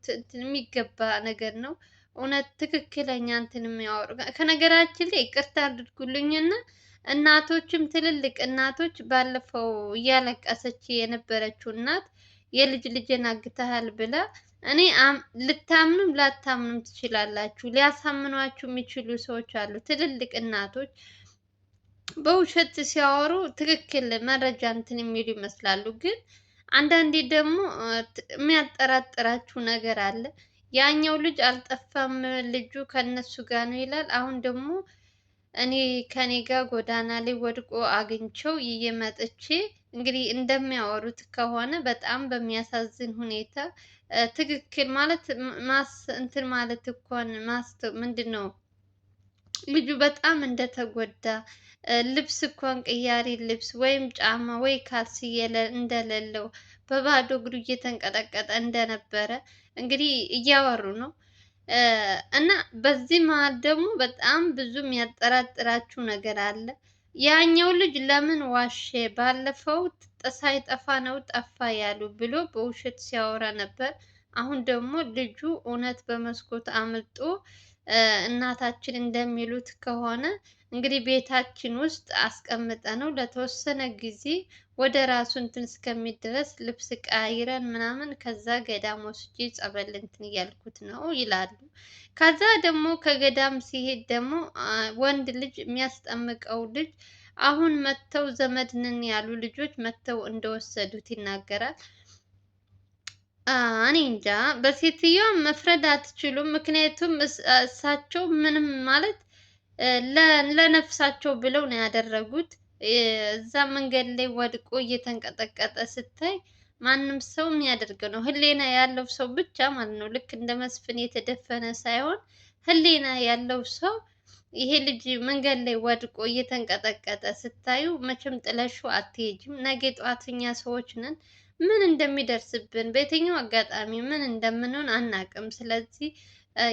ሊያወሩት የሚገባ ነገር ነው። እውነት ትክክለኛ እንትን የሚያወሩ ከነገራችን ላይ ይቅርታ አድርጉልኝና እናቶችም ትልልቅ እናቶች ባለፈው እያለቀሰች የነበረችው እናት የልጅ ልጅን አግተሃል ብላ እኔ ልታምኑም ላታምኑም ትችላላችሁ። ሊያሳምኗችሁ የሚችሉ ሰዎች አሉ። ትልልቅ እናቶች በውሸት ሲያወሩ ትክክል መረጃ እንትን የሚሉ ይመስላሉ። ግን አንዳንዴ ደግሞ የሚያጠራጥራችሁ ነገር አለ። ያኛው ልጅ አልጠፋም፣ ልጁ ከነሱ ጋር ነው ይላል። አሁን ደግሞ እኔ ከኔ ጋር ጎዳና ላይ ወድቆ አግኝቼው እየመጥቼ እንግዲህ እንደሚያወሩት ከሆነ በጣም በሚያሳዝን ሁኔታ ትክክል ማለት እንትን ማለት እንኳን ምንድን ነው ልጁ በጣም እንደተጎዳ ልብስ እንኳን ቅያሪ ልብስ ወይም ጫማ ወይ ካልሲ እንደሌለው በባዶ እግሩ እየተንቀጠቀጠ እንደነበረ እንግዲህ እያወሩ ነው። እና በዚህ መሀል ደግሞ በጣም ብዙ የሚያጠራጥራችሁ ነገር አለ። ያኛው ልጅ ለምን ዋሼ? ባለፈው ሳይጠፋ ነው ጠፋ ያሉ ብሎ በውሸት ሲያወራ ነበር። አሁን ደግሞ ልጁ እውነት በመስኮት አምልጦ እናታችን እንደሚሉት ከሆነ እንግዲህ ቤታችን ውስጥ አስቀምጠ ነው ለተወሰነ ጊዜ ወደ ራሱ እንትን እስከሚል ድረስ ልብስ ቀያይረን ምናምን ከዛ ገዳም ወስጄ ጸበል እንትን እያልኩት ነው ይላሉ። ከዛ ደግሞ ከገዳም ሲሄድ ደግሞ ወንድ ልጅ የሚያስጠምቀው ልጅ አሁን መጥተው ዘመድንን ያሉ ልጆች መጥተው እንደወሰዱት ይናገራል። እኔ እንጃ በሴትዮዋ መፍረድ አትችሉም። ምክንያቱም እሳቸው ምንም ማለት ለነፍሳቸው ብለው ነው ያደረጉት። እዛ መንገድ ላይ ወድቆ እየተንቀጠቀጠ ስታይ ማንም ሰው የሚያደርገው ነው። ህሊና ያለው ሰው ብቻ ማለት ነው። ልክ እንደ መስፍን የተደፈነ ሳይሆን ህሊና ያለው ሰው ይሄ ልጅ መንገድ ላይ ወድቆ እየተንቀጠቀጠ ስታዩ መቼም ጥለሹ አትሄጂም። ነገ ጠዋት እኛ ሰዎች ነን፣ ምን እንደሚደርስብን በየትኛው አጋጣሚ ምን እንደምንሆን አናቅም። ስለዚህ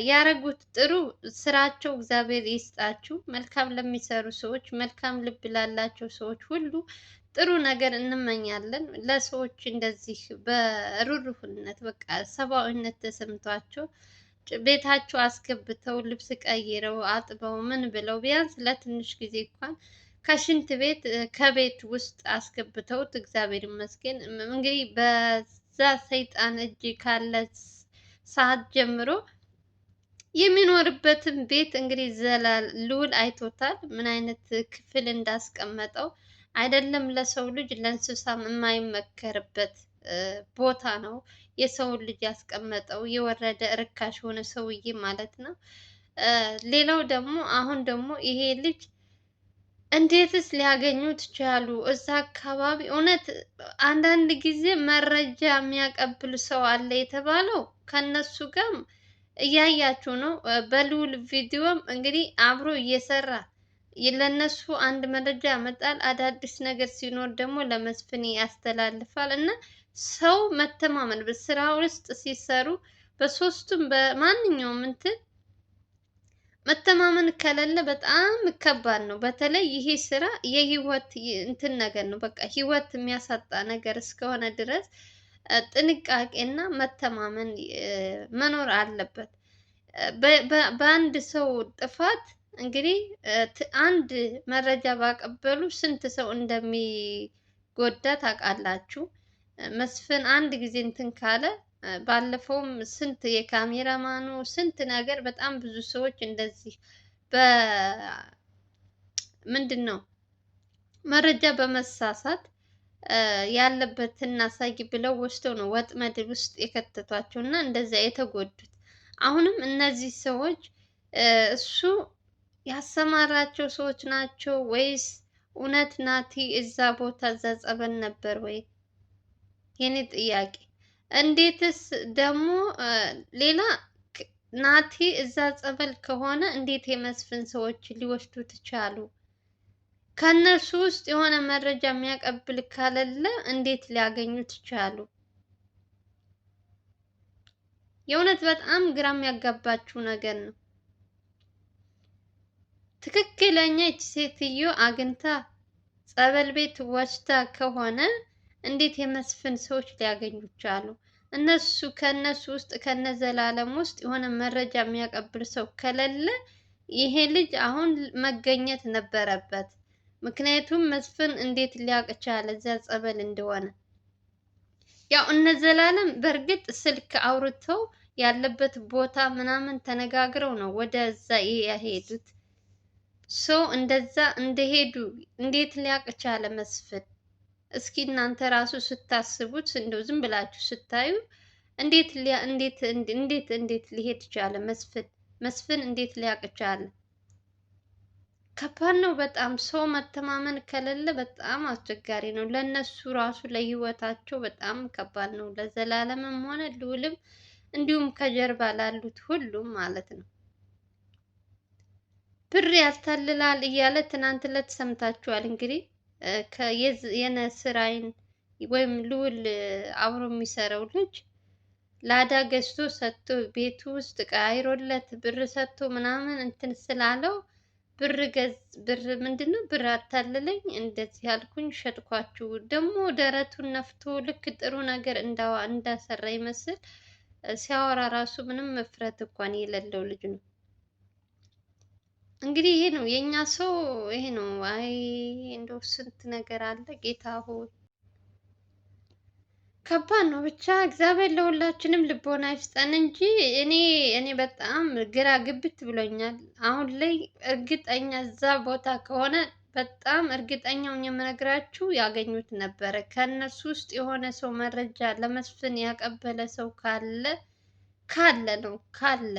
ያረጉት ጥሩ ስራቸው እግዚአብሔር ይስጣችሁ። መልካም ለሚሰሩ ሰዎች፣ መልካም ልብ ላላቸው ሰዎች ሁሉ ጥሩ ነገር እንመኛለን። ለሰዎች እንደዚህ በሩሩህነት በቃ ሰብአዊነት ተሰምቷቸው ቤታቸው አስገብተው ልብስ ቀይረው አጥበው ምን ብለው ቢያንስ ለትንሽ ጊዜ እንኳን ከሽንት ቤት ከቤት ውስጥ አስገብተውት እግዚአብሔር ይመስገን። እንግዲህ በዛ ሰይጣን እጅ ካለ ሰዓት ጀምሮ የሚኖርበትን ቤት እንግዲህ ልዑል አይቶታል። ምን አይነት ክፍል እንዳስቀመጠው አይደለም ለሰው ልጅ ለእንስሳም የማይመከርበት ቦታ ነው የሰውን ልጅ ያስቀመጠው። የወረደ እርካሽ የሆነ ሰውዬ ማለት ነው። ሌላው ደግሞ አሁን ደግሞ ይሄ ልጅ እንዴትስ ሊያገኙት ቻሉ? እዛ አካባቢ እውነት አንዳንድ ጊዜ መረጃ የሚያቀብል ሰው አለ የተባለው ከነሱ ጋር እያያችሁ ነው። በልዑል ቪዲዮም እንግዲህ አብሮ እየሰራ ለነሱ አንድ መረጃ ያመጣል። አዳዲስ ነገር ሲኖር ደግሞ ለመስፍን ያስተላልፋል። እና ሰው መተማመን በስራ ውስጥ ሲሰሩ በሶስቱም በማንኛውም እንትን መተማመን ከሌለ በጣም ከባድ ነው። በተለይ ይሄ ስራ የህይወት እንትን ነገር ነው። በቃ ህይወት የሚያሳጣ ነገር እስከሆነ ድረስ ጥንቃቄና መተማመን መኖር አለበት። በአንድ ሰው ጥፋት እንግዲህ አንድ መረጃ ባቀበሉ ስንት ሰው እንደሚጎዳ ታውቃላችሁ። መስፍን አንድ ጊዜ እንትን ካለ ባለፈውም ስንት የካሜራማኑ ስንት ነገር በጣም ብዙ ሰዎች እንደዚህ ምንድን ነው መረጃ በመሳሳት ያለበትን እናሳይ ብለው ወስደው ነው ወጥመድ ውስጥ የከተቷቸው እና እንደዛ የተጎዱት። አሁንም እነዚህ ሰዎች እሱ ያሰማራቸው ሰዎች ናቸው ወይስ እውነት ናቲ እዛ ቦታ እዛ ጸበል ነበር ወይ? የኔ ጥያቄ። እንዴትስ ደግሞ ሌላ ናቲ እዛ ጸበል ከሆነ እንዴት የመስፍን ሰዎች ሊወስዱት ቻሉ? ከነሱ ውስጥ የሆነ መረጃ የሚያቀብል ካለለ እንዴት ሊያገኙት ቻሉ? የእውነት በጣም ግራ የሚያጋባችሁ ነገር ነው። ትክክለኛ እቺ ሴትዮ አግኝታ ጸበል ቤት ወስዳ ከሆነ እንዴት የመስፍን ሰዎች ሊያገኙ ቻሉ? ከእነሱ ውስጥ ከነዘላለም ውስጥ የሆነ መረጃ የሚያቀብል ሰው ከሌለ ይሄ ልጅ አሁን መገኘት ነበረበት። ምክንያቱም መስፍን እንዴት ሊያውቅ ቻለ እዚያ ጸበል እንደሆነ? ያው እነ ዘላለም በእርግጥ ስልክ አውርተው ያለበት ቦታ ምናምን ተነጋግረው ነው ወደዛ የሄዱት። ሰው እንደዛ እንደሄዱ እንዴት ሊያውቅ ቻለ መስፍን? እስኪ እናንተ ራሱ ስታስቡት እንደው ዝም ብላችሁ ስታዩ እንዴት ሊሄድ ቻለ መስፍን? መስፍን እንዴት ሊያውቅ ቻለ? ከባድ ነው በጣም። ሰው መተማመን ከሌለ በጣም አስቸጋሪ ነው። ለነሱ ራሱ ለህይወታቸው በጣም ከባድ ነው። ለዘላለምም ሆነ ልዑልም እንዲሁም ከጀርባ ላሉት ሁሉም ማለት ነው። ብር ያታልላል እያለ ትናንት ዕለት ሰምታችኋል እንግዲህ የነስራይን ወይም ልዑል አብሮ የሚሰራው ልጅ ላዳ ገዝቶ ሰጥቶ ቤቱ ውስጥ ቀይሮለት ብር ሰጥቶ ምናምን እንትን ስላለው ብር ምንድነው ብር አታለለኝ እንደዚህ ያልኩኝ ሸጥኳችሁ። ደግሞ ደረቱን ነፍቶ ልክ ጥሩ ነገር እንዳሰራ ይመስል ሲያወራ ራሱ ምንም መፍረት እንኳን የሌለው ልጅ ነው። እንግዲህ ይሄ ነው የኛ ሰው፣ ይሄ ነው። አይ እንደው ስንት ነገር አለ ጌታ ሆይ፣ ከባድ ነው። ብቻ እግዚአብሔር ለሁላችንም ልቦና ይስጠን እንጂ እኔ በጣም ግራ ግብት ብሎኛል አሁን ላይ። እርግጠኛ እዛ ቦታ ከሆነ በጣም እርግጠኛው የምነግራችሁ ያገኙት ነበረ። ከእነሱ ውስጥ የሆነ ሰው መረጃ ለመስፍን ያቀበለ ሰው ካለ ነው ካለ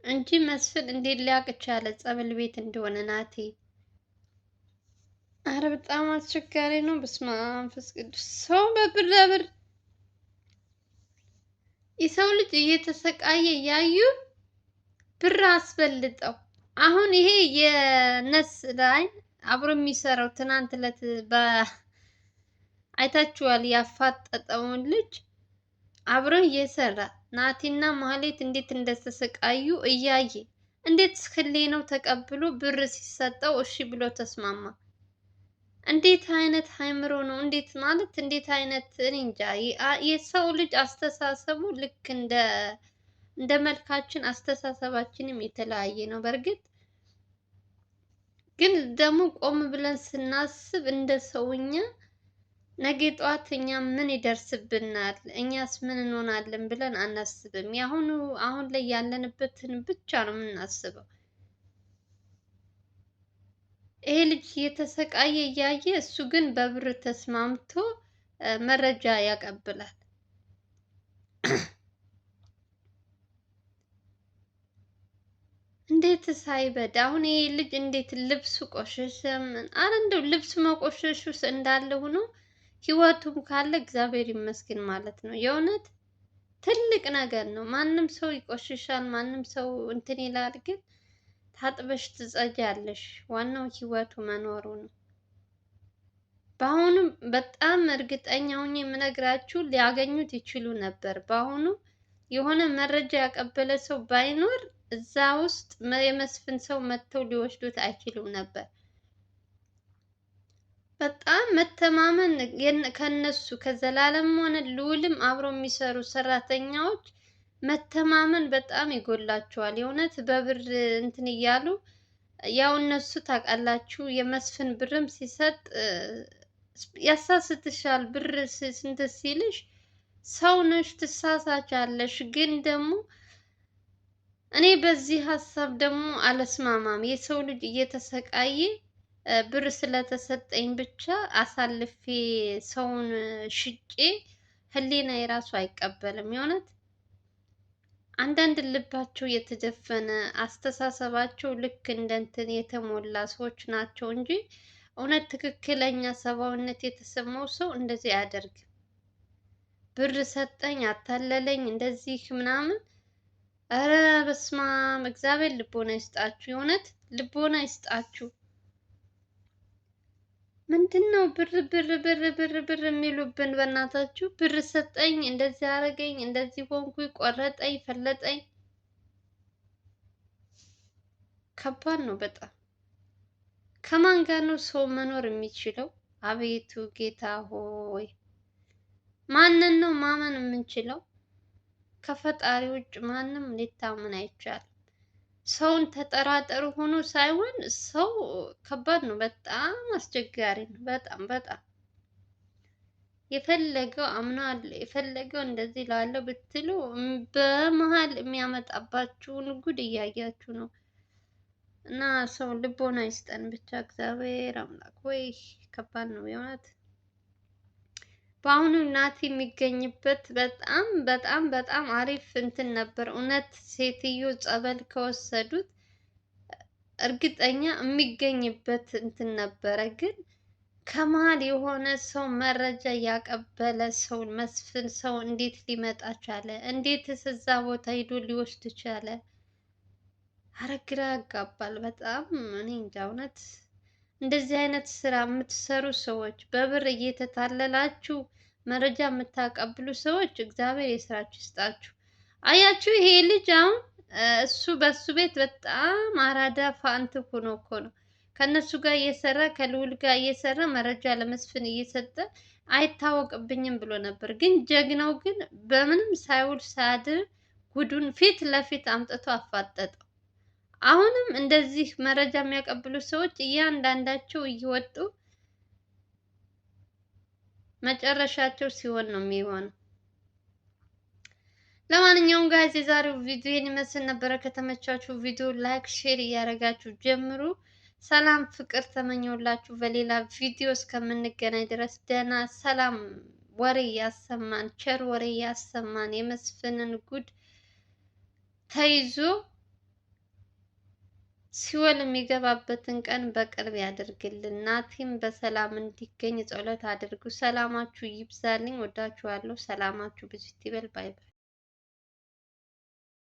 እንጂ መስፍን እንዴት ሊያውቅ ቻለ ጸበል ቤት እንደሆነ? ናቴ አረ በጣም አስቸጋሪ ነው። በስመ አብ መንፈስ ቅዱስ። ሰው በብር የሰው ልጅ እየተሰቃየ እያዩ ብር አስበልጠው። አሁን ይሄ የነስ ላይ አብሮ የሚሰራው ትናንት ዕለት አይታችኋል፣ ያፋጠጠውን ልጅ አብሮ እየሰራ ናቲና ማህሌት እንዴት እንደተሰቃዩ እያየ እንዴት ህሊናው ተቀብሎ ብር ሲሰጠው እሺ ብሎ ተስማማ? እንዴት አይነት አእምሮ ነው? እንዴት ማለት እንዴት አይነት እኔ እንጃ። የሰው ልጅ አስተሳሰቡ ልክ እንደ መልካችን አስተሳሰባችንም የተለያየ ነው። በእርግጥ ግን ደግሞ ቆም ብለን ስናስብ እንደ ሰውኛ ነገ ጠዋት እኛ ምን ይደርስብናል፣ እኛስ ምን እንሆናለን ብለን አናስብም። አሁን ላይ ያለንበትን ብቻ ነው የምናስበው። ይሄ ልጅ እየተሰቃየ እያየ እሱ ግን በብር ተስማምቶ መረጃ ያቀብላል። እንዴት ሳይበድ አሁን ይሄ ልጅ እንዴት ልብሱ ቆሸሸ? አረ እንደው ልብሱ መቆሸሹስ እንዳለ ሆኖ ህይወቱም ካለ እግዚአብሔር ይመስገን ማለት ነው። የእውነት ትልቅ ነገር ነው። ማንም ሰው ይቆሽሻል፣ ማንም ሰው እንትን ይላል፣ ግን ታጥበሽ ትጸጃለሽ። ዋናው ህይወቱ መኖሩ ነው። በአሁኑ በጣም እርግጠኛ ሆኜ የምነግራችሁ ሊያገኙት ይችሉ ነበር። በአሁኑ የሆነ መረጃ ያቀበለ ሰው ባይኖር እዛ ውስጥ የመስፍን ሰው መጥተው ሊወስዱት አይችሉም ነበር። በጣም መተማመን ከነሱ ከዘላለም ሆነ ልዑልም አብረው የሚሰሩ ሰራተኛዎች መተማመን በጣም ይጎላቸዋል። የእውነት በብር እንትን እያሉ ያው እነሱ ታውቃላችሁ፣ የመስፍን ብርም ሲሰጥ ያሳስትሻል። ብር ስንት ሲልሽ ሰው ነሽ ትሳሳቻለሽ። ግን ደግሞ እኔ በዚህ ሀሳብ ደግሞ አልስማማም። የሰው ልጅ እየተሰቃየ ብር ስለተሰጠኝ ብቻ አሳልፌ ሰውን ሽጬ ህሊና የራሱ አይቀበልም። የእውነት አንዳንድ ልባቸው የተደፈነ አስተሳሰባቸው ልክ እንደ እንትን የተሞላ ሰዎች ናቸው እንጂ እውነት ትክክለኛ ሰብአዊነት የተሰማው ሰው እንደዚህ አያደርግም። ብር ሰጠኝ፣ አታለለኝ፣ እንደዚህ ምናምን። እረ በስመ አብ እግዚአብሔር ልቦና ይስጣችሁ። የእውነት ልቦና ይስጣችሁ። ምንድነው ብር ብር ብር ብር ብር የሚሉብን? በእናታችሁ ብር ሰጠኝ፣ እንደዚህ አረገኝ፣ እንደዚህ ሆንኩኝ፣ ቆረጠኝ፣ ፈለጠኝ። ከባድ ነው በጣም። ከማን ጋር ነው ሰው መኖር የሚችለው? አቤቱ ጌታ ሆይ ማንን ነው ማመን የምንችለው? ከፈጣሪ ውጭ ማንም ሊታመን አይቻልም። ሰውን ተጠራጠሩ ሆኖ ሳይሆን ሰው ከባድ ነው። በጣም አስቸጋሪ ነው። በጣም በጣም የፈለገው አምናለሁ የፈለገው እንደዚህ ላለው ብትሉ በመሀል የሚያመጣባችሁን ጉድ እያያችሁ ነው። እና ሰው ልቦና ይስጠን ብቻ እግዚአብሔር አምላክ። ወይ ከባድ ነው የእውነት። በአሁኑ ናቲ የሚገኝበት በጣም በጣም በጣም አሪፍ እንትን ነበር እውነት። ሴትዮ ጸበል ከወሰዱት እርግጠኛ የሚገኝበት እንትን ነበረ። ግን ከመሀል የሆነ ሰው መረጃ ያቀበለ ሰው መስፍን ሰው እንዴት ሊመጣ ቻለ? እንዴትስ እዛ ቦታ ሄዶ ሊወስድ ቻለ? አረ ግራ ያጋባል በጣም። እኔ እንጃ እውነት እንደዚህ አይነት ስራ የምትሰሩ ሰዎች፣ በብር እየተታለላችሁ መረጃ የምታቀብሉ ሰዎች እግዚአብሔር የስራችሁ ይስጣችሁ። አያችሁ ይሄ ልጅ አሁን እሱ በሱ ቤት በጣም አራዳ ፋንት ሆኖ እኮ ነው ከነሱ ጋር እየሰራ ከልዑል ጋር እየሰራ መረጃ ለመስፍን እየሰጠ አይታወቅብኝም ብሎ ነበር። ግን ጀግናው ግን በምንም ሳይውል ሳያድር ጉዱን ፊት ለፊት አምጥቶ አፋጠጠው። አሁንም እንደዚህ መረጃ የሚያቀብሉ ሰዎች እያንዳንዳቸው እየወጡ መጨረሻቸው ሲሆን ነው የሚሆነው። ለማንኛውም ጋይዝ የዛሬው ቪዲዮ ይህን ይመስል ነበረ። ከተመቻችሁ ቪዲዮ ላይክ፣ ሼር እያደረጋችሁ ጀምሩ። ሰላም ፍቅር ተመኘውላችሁ። በሌላ ቪዲዮ እስከምንገናኝ ድረስ ደህና ሰላም ወሬ ያሰማን፣ ቸር ወሬ ያሰማን። የመስፍንን ጉድ ተይዞ ሲኦል የሚገባበትን ቀን በቅርብ ያድርግልን። ናቲም በሰላም እንዲገኝ ጸሎት አድርጉ። ሰላማችሁ ይብዛልኝ። ወዳችኋለሁ። ሰላማችሁ ብዙ ይበል። ባይ ባይ።